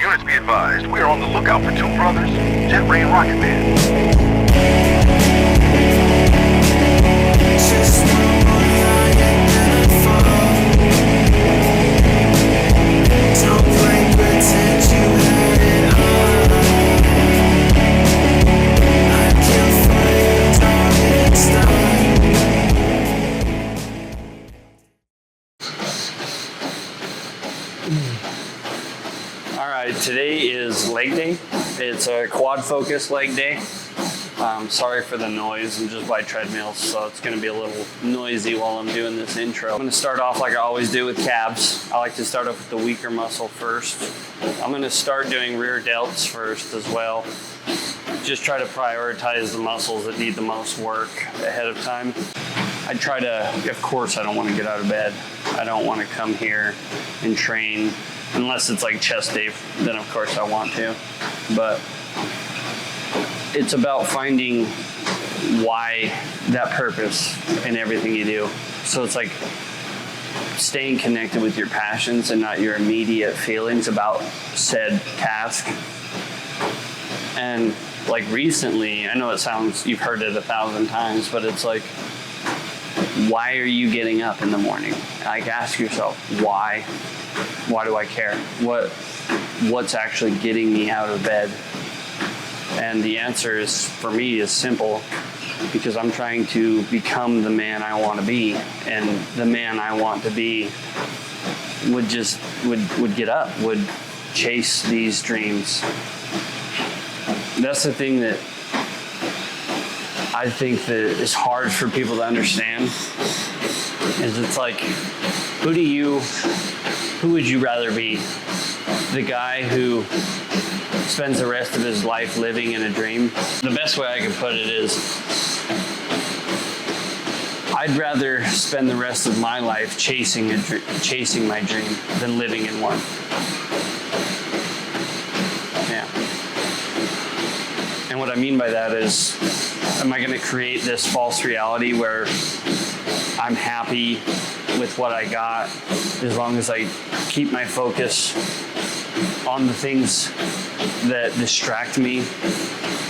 Units be advised, we are on the lookout for two brothers, Jet Ray and Rocket Man. Just one more lie and then I fall. Don't play pretend you had it all. I kill for you, darling, it's time. Alright, today is leg day. It's a quad focus leg day. Sorry for the noise, I'm just by treadmills, so it's going to be a little noisy while I'm doing this intro. I'm going to start off like I always do with calves. I like to start off with the weaker muscle first. I'm going to start doing rear delts first as well. Just try to prioritize the muscles that need the most work ahead of time. I try to, of course I don't want to get out of bed. I don't want to come here and train unless it's like chest day, then of course I want to. But it's about finding why, that purpose in everything you do. So it's like staying connected with your passions and not your immediate feelings about said task. And like recently, I know it sounds, you've heard it 1,000 times, but it's like, why are you getting up in the morning? Like, ask yourself, why? Why do I care? What's actually getting me out of bed? And the answer is, for me, is simple, because I'm trying to become the man I want to be, and the man I want to be would get up, would chase these dreams. That's the thing that I think that is hard for people to understand, is it's like, who would you rather be? The guy who spends the rest of his life living in a dream? The best way I can put it is, I'd rather spend the rest of my life chasing my dream than living in one. Yeah. And what I mean by that is, am I going to create this false reality where I'm happy with what I got as long as I keep my focus on the things that distract me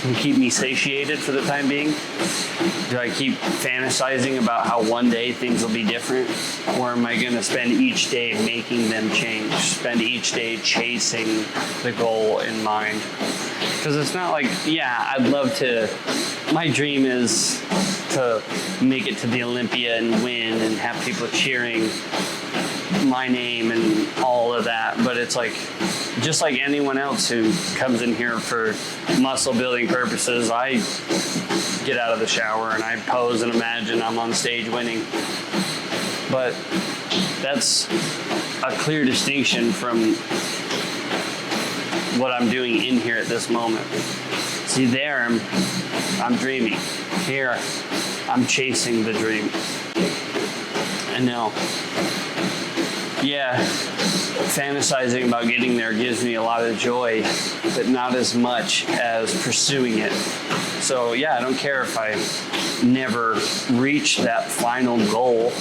and keep me satiated for the time being? Do I keep fantasizing about how one day things will be different? Or am I going to spend each day making them change? Spend each day chasing the goal in mind? Because it's not like, yeah, I'd love to, my dream is to make it to the Olympia and win and have people cheering my name and all of that. But it's like, just like anyone else who comes in here for muscle building purposes, I get out of the shower and I pose and imagine I'm on stage winning. But that's a clear distinction from what I'm doing in here at this moment. See, there I'm dreaming. Here I'm chasing the dream. And now, yeah, fantasizing about getting there gives me a lot of joy, but not as much as pursuing it. So yeah, I don't care if I never reach that final goal,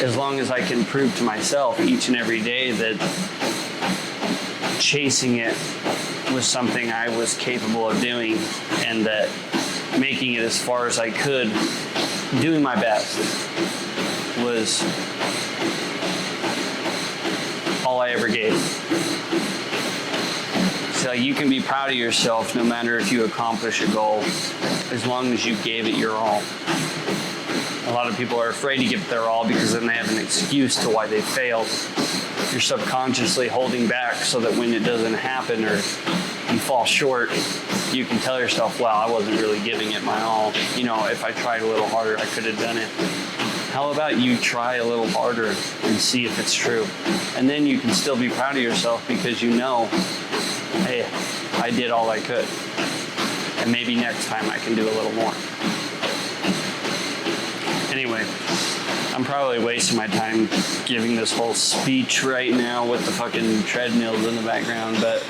as long as I can prove to myself each and every day that chasing it was something I was capable of doing, and that making it as far as I could, doing my best, was all I ever gave. So you can be proud of yourself no matter if you accomplish a goal, as long as you gave it your all. A lot of people are afraid to give it their all because then they have an excuse to why they failed. You're subconsciously holding back so that when it doesn't happen or you fall short, you can tell yourself, well, I wasn't really giving it my all. You know, if I tried a little harder, I could have done it. How about you try a little harder and see if it's true? And then you can still be proud of yourself because you know, hey, I did all I could. And maybe next time I can do a little more. Anyway, I'm probably wasting my time giving this whole speech right now with the fucking treadmills in the background, but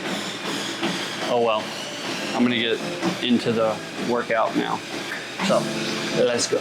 oh well. I'm gonna get into the workout now. So, let's go.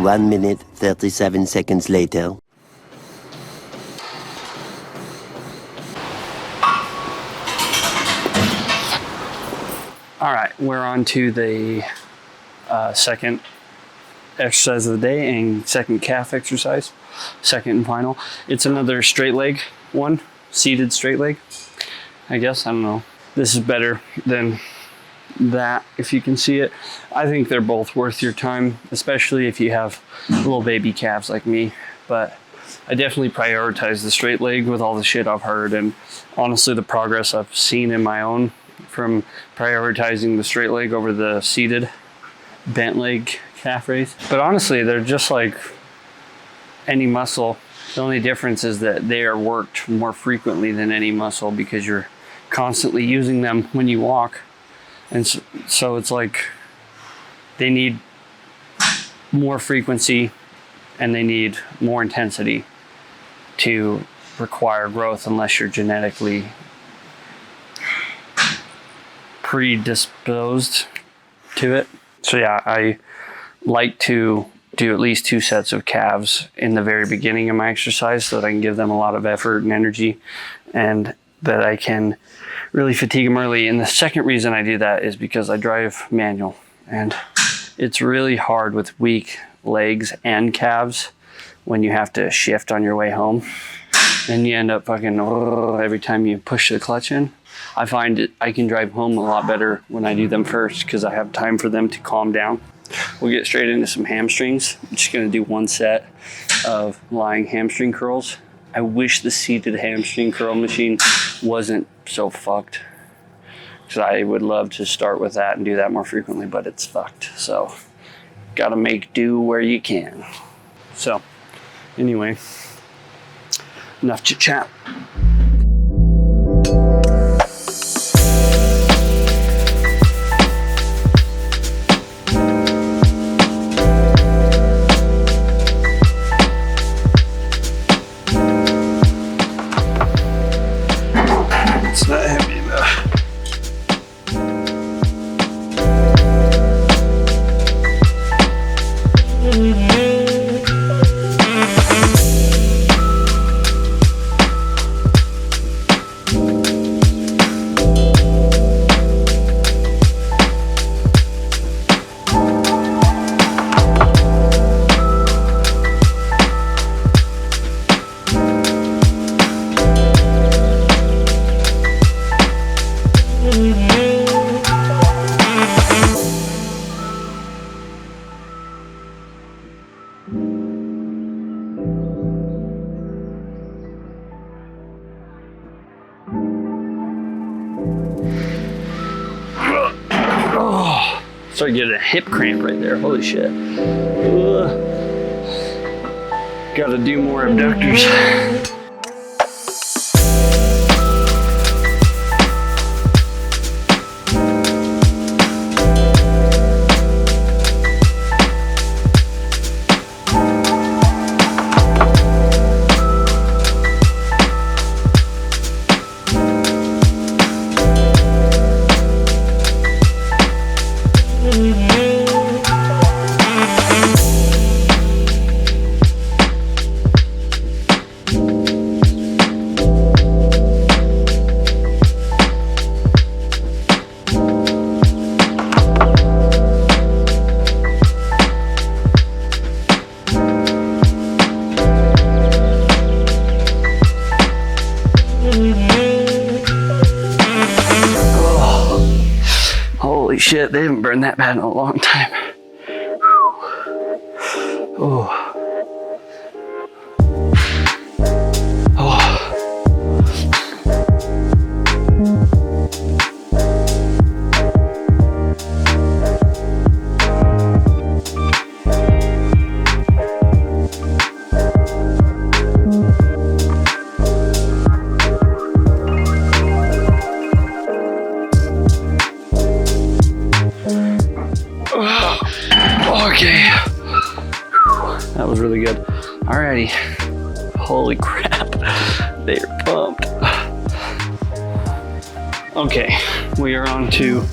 1 minute, 37 seconds later. All right, we're on to the second exercise of the day and second calf exercise, second and final. It's another straight leg one, seated straight leg, I guess. I don't know. This is better than that, if you can see it. I think they're both worth your time, especially if you have little baby calves like me. But I definitely prioritize the straight leg with all the shit I've heard, and honestly the progress I've seen in my own from prioritizing the straight leg over the seated bent leg calf raise. But honestly, they're just like any muscle. The only difference is that they are worked more frequently than any muscle because you're constantly using them when you walk. And so it's like they need more frequency and they need more intensity to require growth, unless you're genetically predisposed to it. So yeah, I like to do at least 2 sets of calves in the very beginning of my exercise so that I can give them a lot of effort and energy, and that I can really fatigue them early. And the second reason I do that is because I drive manual, and it's really hard with weak legs and calves when you have to shift on your way home, and you end up fucking every time you push the clutch in. I find I can drive home a lot better when I do them first because I have time for them to calm down. We'll get straight into some hamstrings. I'm just gonna do 1 set of lying hamstring curls. I wish the seated hamstring curl machine wasn't so fucked, because I would love to start with that and do that more frequently, but it's fucked. So gotta make do where you can. So anyway, enough chit chat. It's not heavy enough. Started getting a hip cramp right there. Holy shit. Gotta do more abductors. Holy shit, they haven't burned that bad in a long time. Oh. Okay. That was really good. Alrighty. Holy crap. They are pumped. Okay, we are on to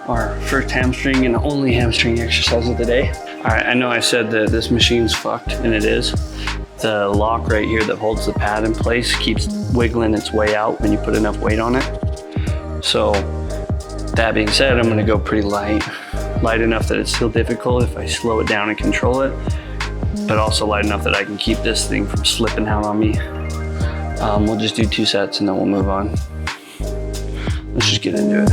our first hamstring and only hamstring exercise of the day. All right, I know I said that this machine's fucked, and it is. The lock right here that holds the pad in place keeps wiggling its way out when you put enough weight on it. So that being said, I'm gonna go pretty light enough that it's still difficult if I slow it down and control it, but also light enough that I can keep this thing from slipping out on me. We'll just do 2 sets and then we'll move on. Let's just get into it.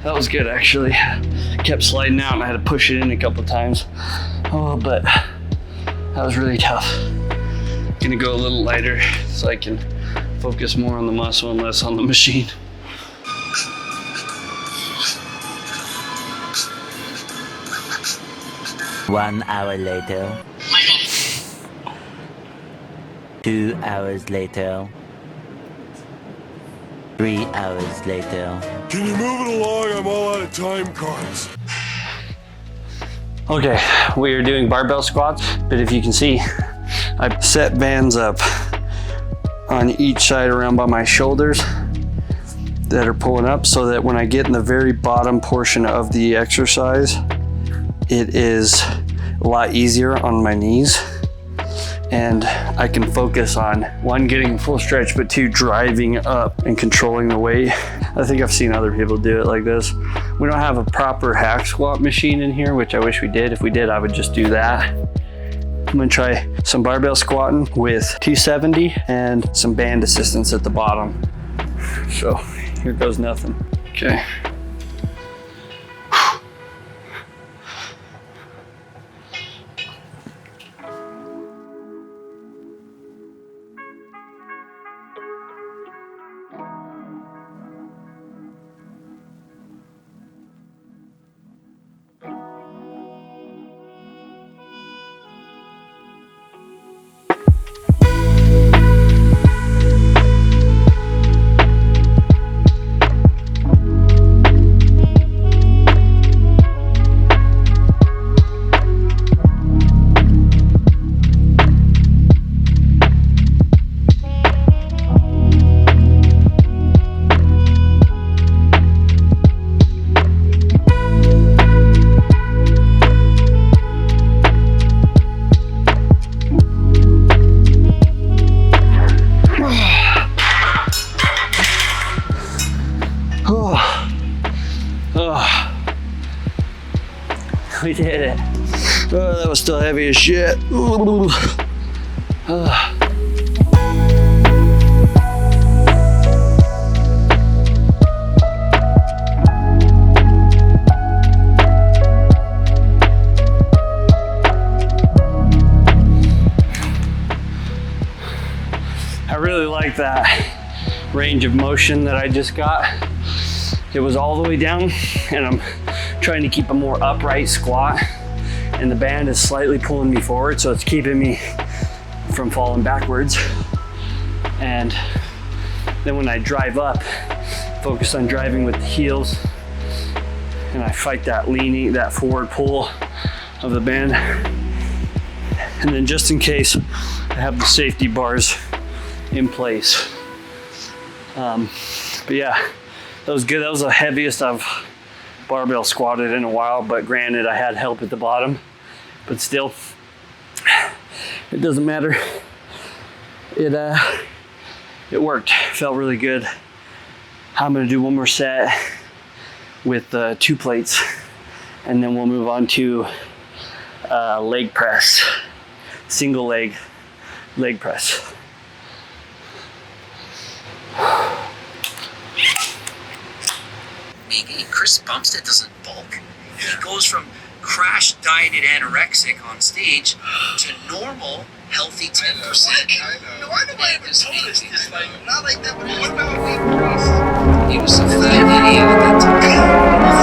That was good actually. Kept sliding out and I had to push it in a couple times. Oh, but that was really tough. Gonna go a little lighter so I can focus more on the muscle and less on the machine. One hour later. 2 hours later. 3 hours later. Can you move it along? I'm all out of time cards. Okay, we are doing barbell squats, but if you can see, I set bands up on each side around by my shoulders that are pulling up so that when I get in the very bottom portion of the exercise, it is a lot easier on my knees. And I can focus on 1, getting full stretch, but 2, driving up and controlling the weight. I think I've seen other people do it like this. We don't have a proper hack squat machine in here, which I wish we did. If we did, I would just do that. I'm gonna try some barbell squatting with 270 and some band assistance at the bottom. So here goes nothing. Okay. We did it. Oh, that was still heavy as shit. I really like that range of motion that I just got. It was all the way down, and I'm trying to keep a more upright squat, and the band is slightly pulling me forward, so it's keeping me from falling backwards. And then when I drive up, focus on driving with the heels, and I fight that leaning, that forward pull of the band. And then just in case, I have the safety bars in place. But yeah, that was good. That was the heaviest I've barbell squatted in a while, but granted I had help at the bottom, but still, it doesn't matter. It worked, felt really good. I'm gonna do one more set with 2 plates, and then we'll move on to leg press. single leg press. Chris Bumstead doesn't bulk. He goes from crash dieted anorexic on stage to normal, healthy 10%. No, I know why I haven't told us this. Like, not like that, but what about me? He was a fat idiot at that time.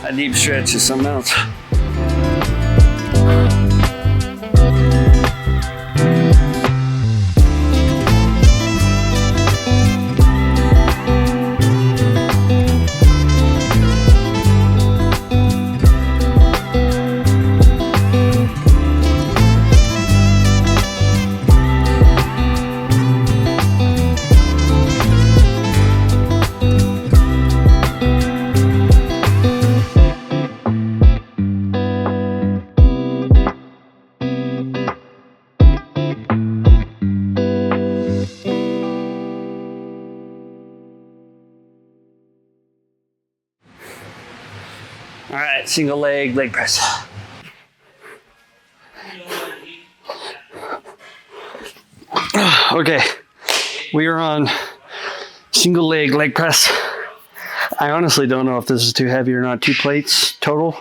A deep stretch is something else. All right, single leg press. Okay, we are on single leg press. I honestly don't know if this is too heavy or not. 2 plates total.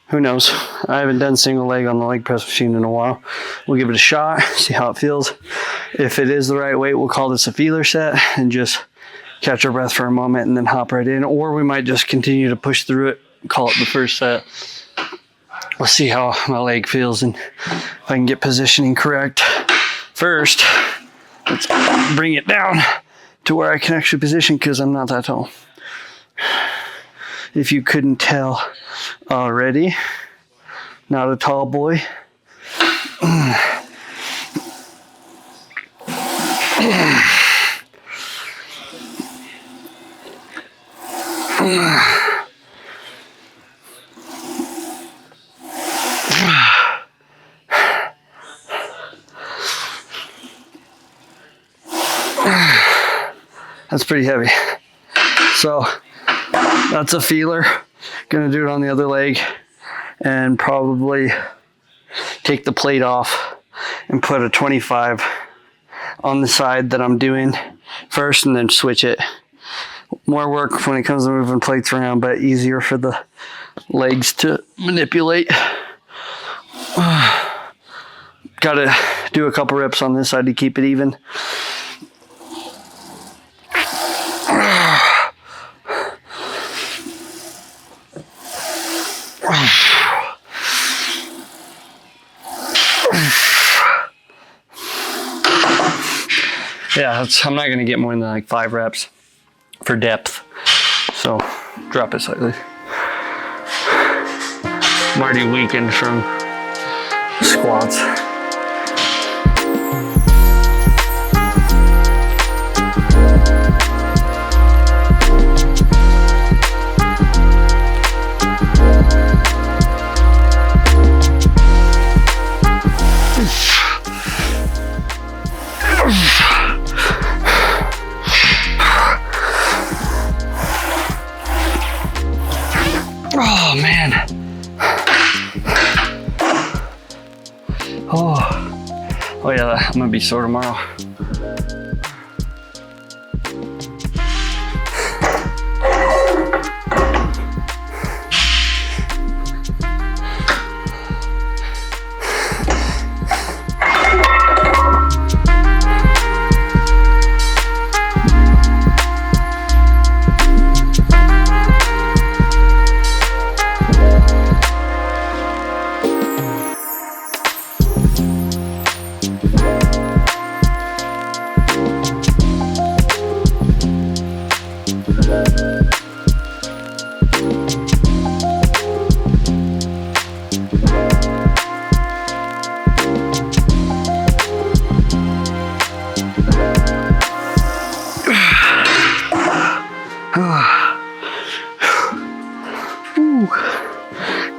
Who knows? I haven't done single leg on the leg press machine in a while. We'll give it a shot, see how it feels. If it is the right weight, we'll call this a feeler set and just catch our breath for a moment and then hop right in. Or we might just continue to push through it, call it the first set. We'll see how my leg feels and if I can get positioning correct. First, let's bring it down to where I can actually position because I'm not that tall. If you couldn't tell already, not a tall boy. That's pretty heavy. So that's a feeler. Gonna do it on the other leg and probably take the plate off and put a 25 on the side that I'm doing first and then switch it. More work when it comes to moving plates around, but easier for the legs to manipulate. Gotta do a couple reps on this side to keep it even. Yeah, I'm not gonna get more than like 5 reps for depth. So drop it slightly. I'm already weakened from squats. Oh man. Oh yeah, I'm gonna be sore tomorrow.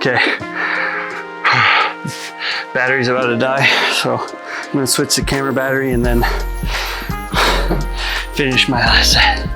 Okay. Battery's about to die, so I'm gonna switch the camera battery and then finish my last set.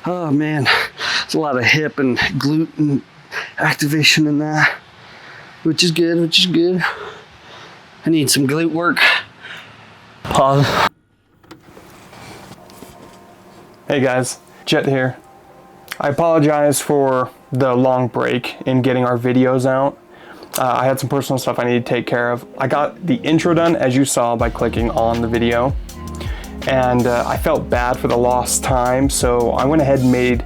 Oh man, there's a lot of hip and glute activation in that, which is good. I need some glute work. Pause. Hey guys, Jet here. I apologize for the long break in getting our videos out. I had some personal stuff I needed to take care of. I got the intro done, as you saw, by clicking on the video. And I felt bad for the lost time, so I went ahead and made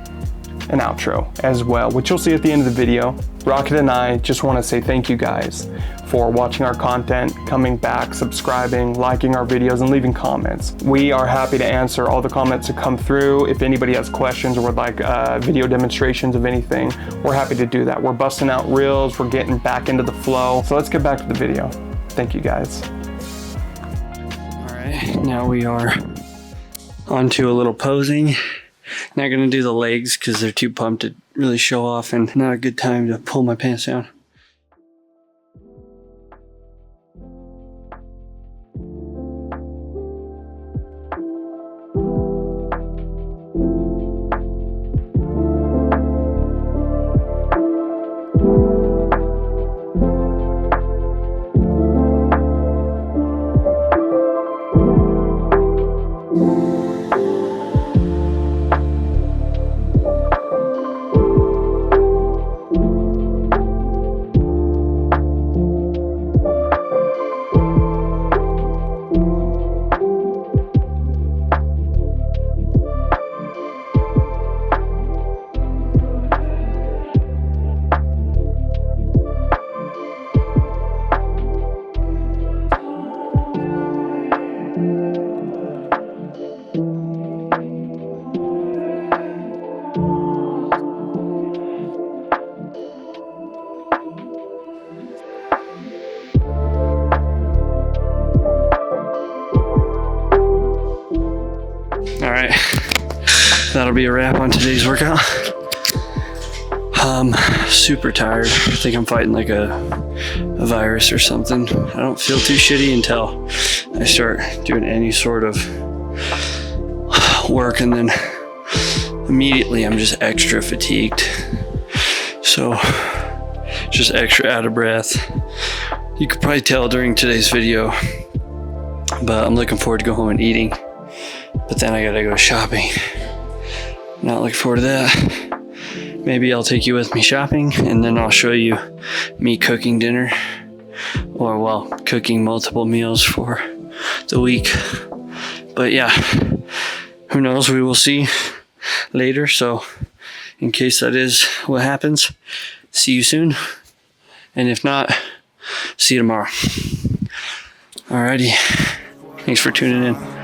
an outro as well, which you'll see at the end of the video. Rocket and I just want to say thank you guys for watching our content, coming back, subscribing, liking our videos, and leaving comments. We are happy to answer all the comments that come through. If anybody has questions or would like video demonstrations of anything, we're happy to do that. We're busting out reels, we're getting back into the flow. So let's get back to the video. Thank you guys. Now we are onto a little posing. Not gonna do the legs because they're too pumped to really show off, and not a good time to pull my pants down. All right, that'll be a wrap on today's workout. Super tired. I think I'm fighting like a a virus or something. I don't feel too shitty until I start doing any sort of work, and then immediately I'm just extra fatigued. So just extra out of breath. You could probably tell during today's video, but I'm looking forward to go home and eating. But then I gotta go shopping. Not looking forward to that. Maybe I'll take you with me shopping, and then I'll show you me cooking dinner. Or, well, cooking multiple meals for the week. But yeah, who knows? We will see later. So in case that is what happens, see you soon. And if not, see you tomorrow. Alrighty. Thanks for tuning in.